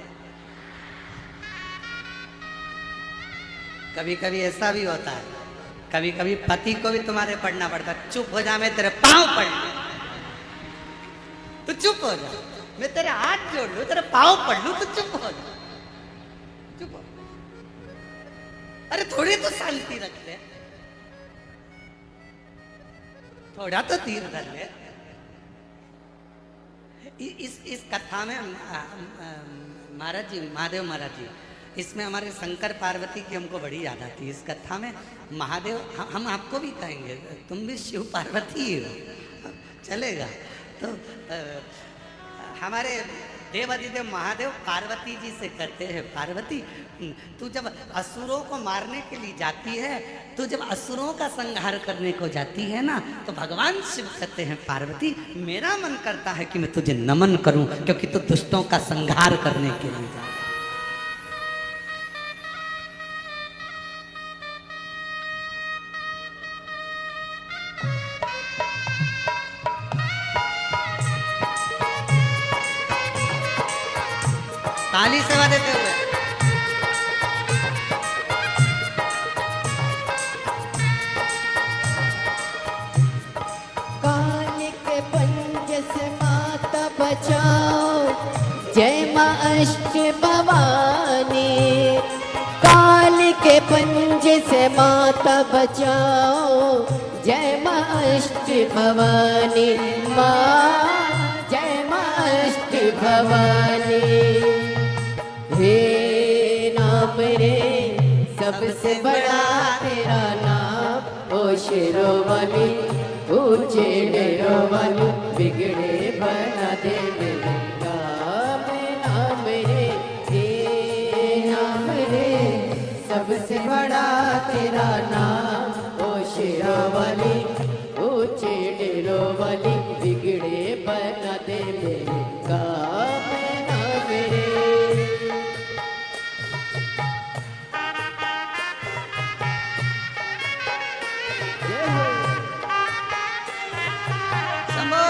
कभी कभी ऐसा भी होता है, कभी कभी पति को भी तुम्हारे पढ़ना पड़ता। चुप हो जा, मैं तेरे पांव पढ़ लूं, तू चुप हो जा, मैं तेरे हाथ जोड़ लूं, तेरे पांव पढ़ लूं, तू चुप हो जा, चुप हो। अरे थोड़ी तो शांति रख ले, थोड़ा तो धीर रख ले। इस कथा में महाराज जी, महादेव महाराज जी, इसमें हमारे शंकर पार्वती की हमको बड़ी याद आती है। इस कथा में महादेव, हम आपको भी कहेंगे, तुम भी शिव पार्वती ही हो, चलेगा। तो हमारे देवादिदेव महादेव पार्वती जी से कहते हैं, पार्वती तू जब असुरों को मारने के लिए जाती है, तू जब असुरों का संहार करने को जाती है ना, तो भगवान शिव कहते हैं, पार्वती मेरा मन करता है कि मैं तुझे नमन करूं, क्योंकि तू दुष्टों का संहार करने के लिए जा। ताली सेवा देते हुए। काल के पंज से माता बचाओ, जय माँ अष्ट भवानी। काल के पंज से माता बचाओ, जय माँ अष्ट भवानी। माँ जय माँ अष्ट भवानी। हे नाम रे सबसे बड़ा तेरा नाम, ओ शेरों वाली ऊंचे डेरों वाली, बिगड़े बना दे मेरे काम। नाम रे हे नाम रे सबसे बड़ा तेरा नाम, ओ शेरों वाली ऊंचे डेरों वाली, बिगड़े बना दे मेरे काम। नाम रे शंभो।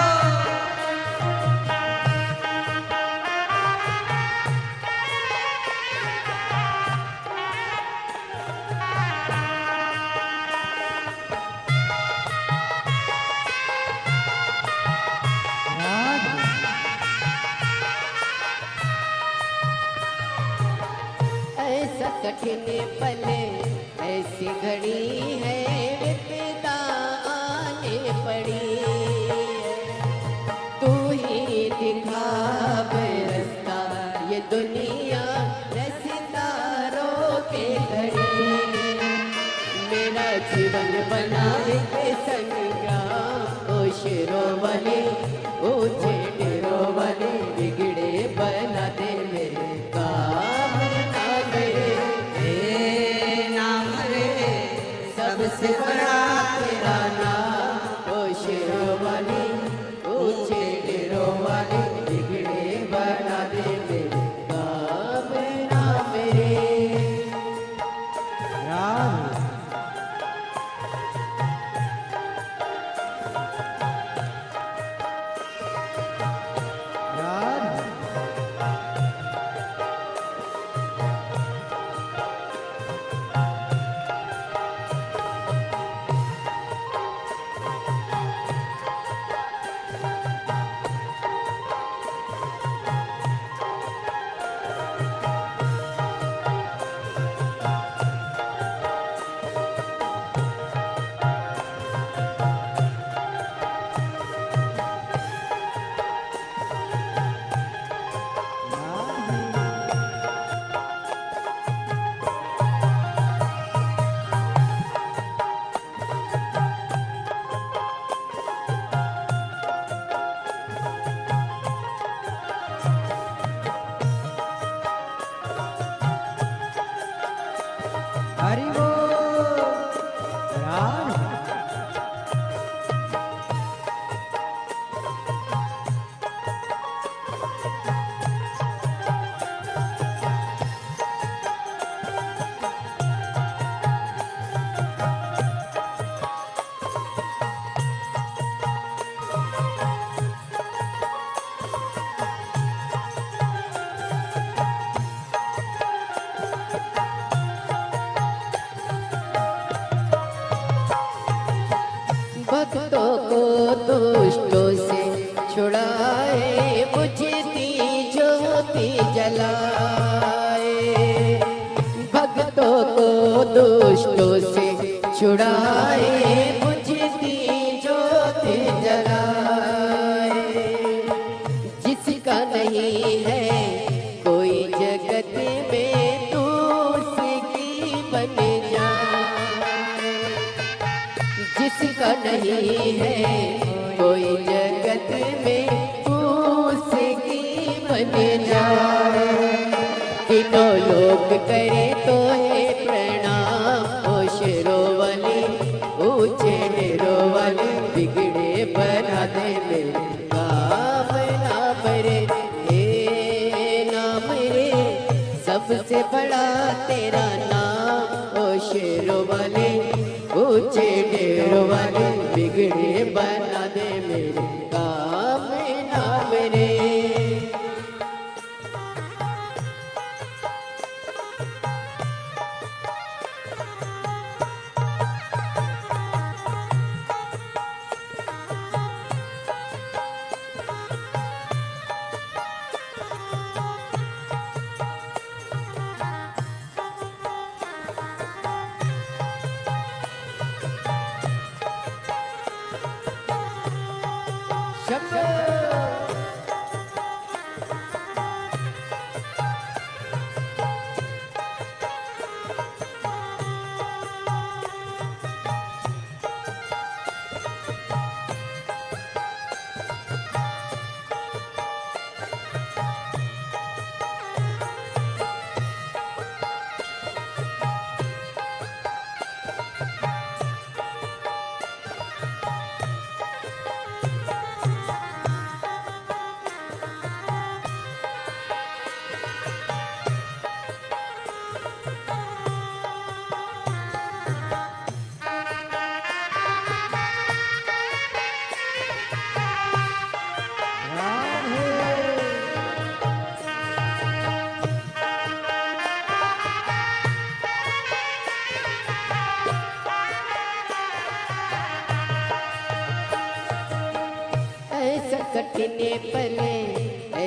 ऐसा कठिन पल ऐसी घड़ी है, विपदा आने पड़ी। तू ही दिखा रास्ता, ये दुनिया रास्ता रोके घड़ी। मेरा जीवन बना के संग्राम, ओ शेरों वाले ऊंचे डेरों वाले, बिगड़े बना दे मेरे काम। नाम रे हे नाम रे सबसे बड़ा तेरा नाम, ओ शेरों वाले ऊंचे डेरों वाले, बिगड़े बना दे मेरे काम। नाम रे हरि बोल राम। भक्तों को दुष्टों से छुड़ाए, बुझती ज्योति जलाए। भक्तों को दुष्टों से छुड़ाए, बुझती ज्योति जलाए। जिसका नहीं है कोई जगत में, तू उसकी बन जाए। जिसका नहीं है कोई जगत में, तू उसकी बन जाए। तीनों लोग करे तो है प्रणाम, ओ शेरों वाली ऊंचे डेरों वाली, बिगड़े बना दे मेरे काम। नाम रे हे नाम रे सबसे बड़ा तेरा नाम, ओ शेरों वाले ऊंचे डेरों वाले, बिगड़े बना दे मेरे काम। नाम रे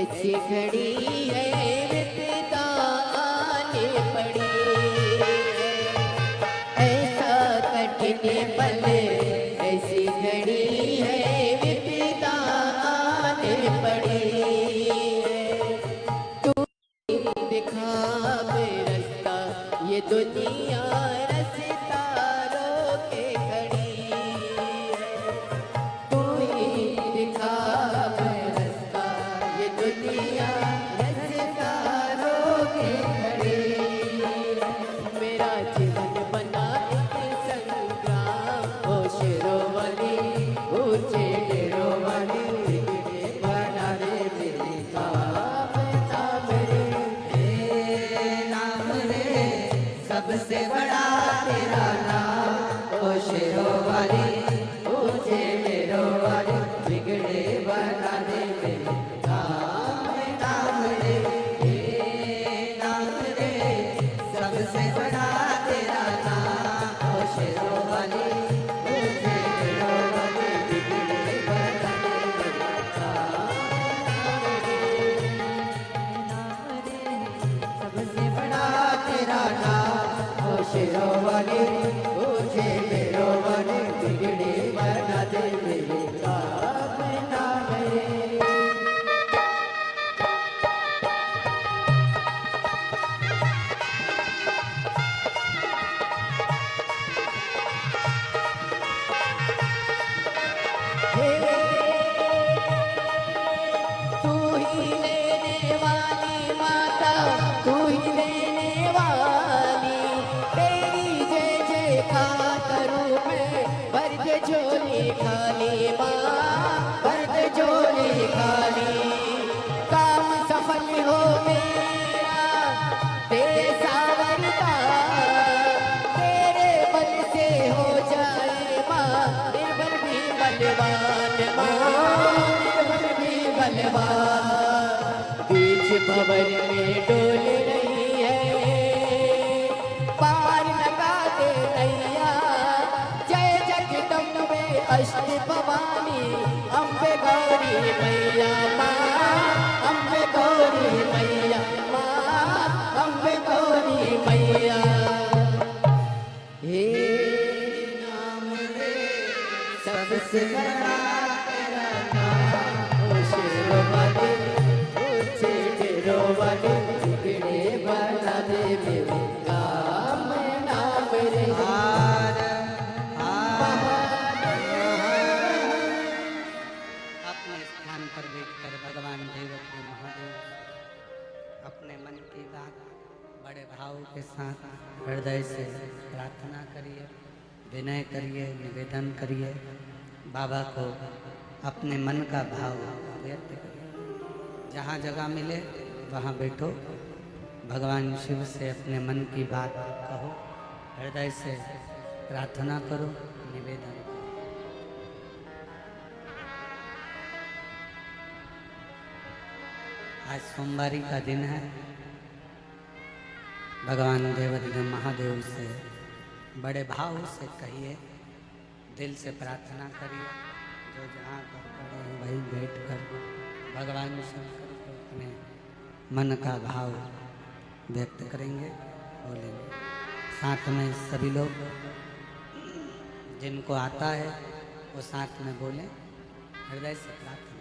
ऐसी घड़ी है विपदा आने पड़ी, ऐसा कठिन पल, ऐसी घड़ी है विपदा आने पड़ी। तू दिखा दे रास्ता, ये दुनिया रास्ता रोके खड़ी है। तू ही दिखा दे रास्ता, ये दुनिया रास्ता रोके खड़ी है। मेरा जीवन बना एक संग्राम, ओ शेरों वाली ऊंचे डेरों वाली, बिगड़े बना दे मेरे काम नाम रे। नाम रे सबसे बड़ा तेरा नाम, ओ शेरों वाली ऊंचे डेरों वाली, बिगड़े बना दे मेरे काम नाम रे। नाम रे सबसे बड़ा तेरा नाम, ओ शेरों वाली ऊंचे डेरों वाली, बिगड़े बना दे मेरे काम नाम रे। सबसे बड़ा तेरा नाम, ओ शेरों वाली ऊंचे डेरों वाली, बिगड़े बना दे मेरे काम नाम रे। तू ही लेने वाली माता, तू ही लेने वाली, तेरी जय जयकार करूं मैं, भर दे झोली खाली माँ, भर दे झोली खाली। काम सफल हो मेरा तेरे सावरता, तेरे बल से हो जाए माँ निर्बल भी बलवान, माँ निर्बल भी बलवान। बीच भंवर में डोल रही है, पार लगा दे नैया। जय जगदम्बे अष्ट भवानी, अम्बे गौरी मैया माँ, अम्बे गौरी मैया माँ, अम्बे गौरी मैया। हे नाम रे सबसे बड़ा तेरा नाम, ओ शेरों वाली ऊंचे डेरों वाली, बिगड़े बना दे मेरे काम नाम रे। अपने स्थान पर बैठकर भगवान देवकी महादेव अपने मन की बात बड़े भाव के साथ हृदय से प्रार्थना करिए, विनय करिए, निवेदन करिए, बाबा को अपने मन का भाव व्यक्त करिए। जहाँ जगह मिले वहाँ बैठो, भगवान शिव से अपने मन की बात कहो, हृदय से प्रार्थना करो, निवेदन करो। आज सोमवारी का दिन है। भगवान देवदेव महादेव से बड़े भाव से कहिए, दिल से प्रार्थना करिए। जो जहाँ पर खड़े हैं वहीं बैठकर भगवान शंकर को अपने मन का भाव व्यक्त करेंगे, बोलेंगे। साथ में सभी लोग जिनको आता है वो साथ में बोलें, हृदय से प्रार्थना।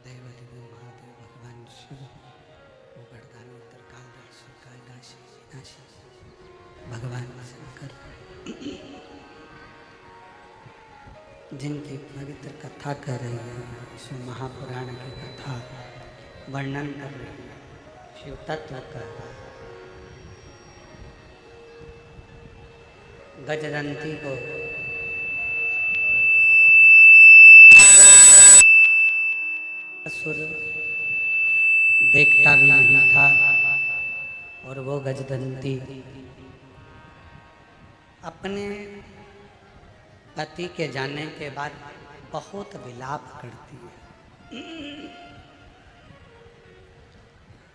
देवदेव महादेव भगवान शिव वो वरदान उत्तरकाल दर्शन कायनाशी विनाशी भगवान शंकर जिनकी पवित्र कथा कर रही है, शिव महापुराण की कथा वर्णन कर रही है, शिव तत्व कर रहा है। गजदंती को असुर देखता भी नहीं था और वो गजदंती अपने पति के जाने के बाद बहुत विलाप करती है।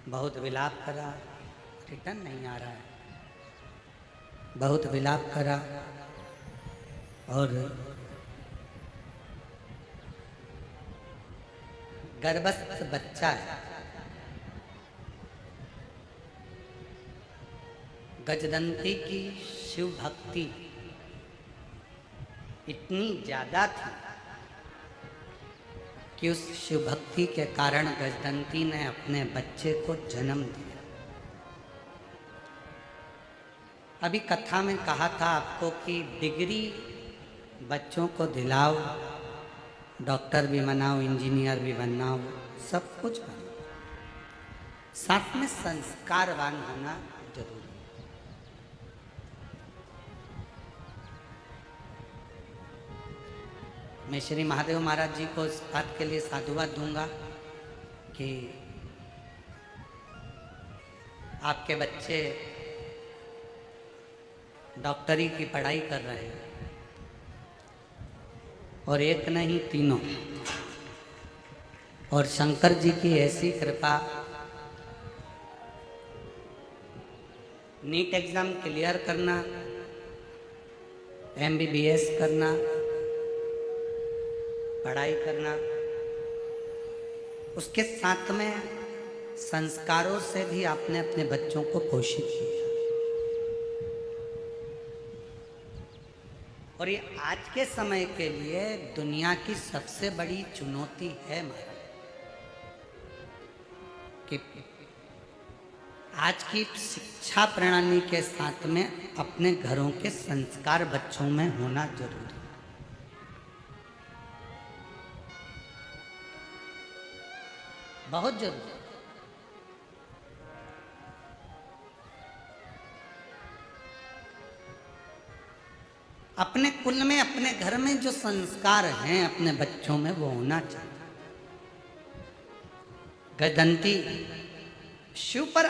बहुत विलाप करा, रिटर्न नहीं आ रहा है। बहुत विलाप करा और गर्भस्थ बच्चा है। गजदंती की शिव भक्ति इतनी ज्यादा थी कि उस शिव भक्ति के कारण गजदंती ने अपने बच्चे को जन्म दिया। अभी कथा में कहा था आपको कि डिग्री बच्चों को दिलाओ, डॉक्टर भी बनाओ, इंजीनियर भी बनाओ, सब कुछ बनाओ, साथ में संस्कारवान होना जरूरी है। मैं श्री महादेव महाराज जी को इस बात के लिए साधुवाद दूंगा कि आपके बच्चे डॉक्टरी की पढ़ाई कर रहे हैं और एक नहीं तीनों। और शंकर जी की ऐसी कृपा, नीट एग्जाम क्लियर करना, MBBS करना, पढ़ाई करना, उसके साथ में संस्कारों से भी आपने अपने बच्चों को पोषित किया। और ये आज के समय के लिए दुनिया की सबसे बड़ी चुनौती है महाराज, कि आज की शिक्षा प्रणाली के साथ में अपने घरों के संस्कार बच्चों में होना जरूरी है। बहुत जरूरी। अपने कुल में, अपने घर में जो संस्कार हैं अपने बच्चों में वो होना चाहिए। गजदंती शिव पर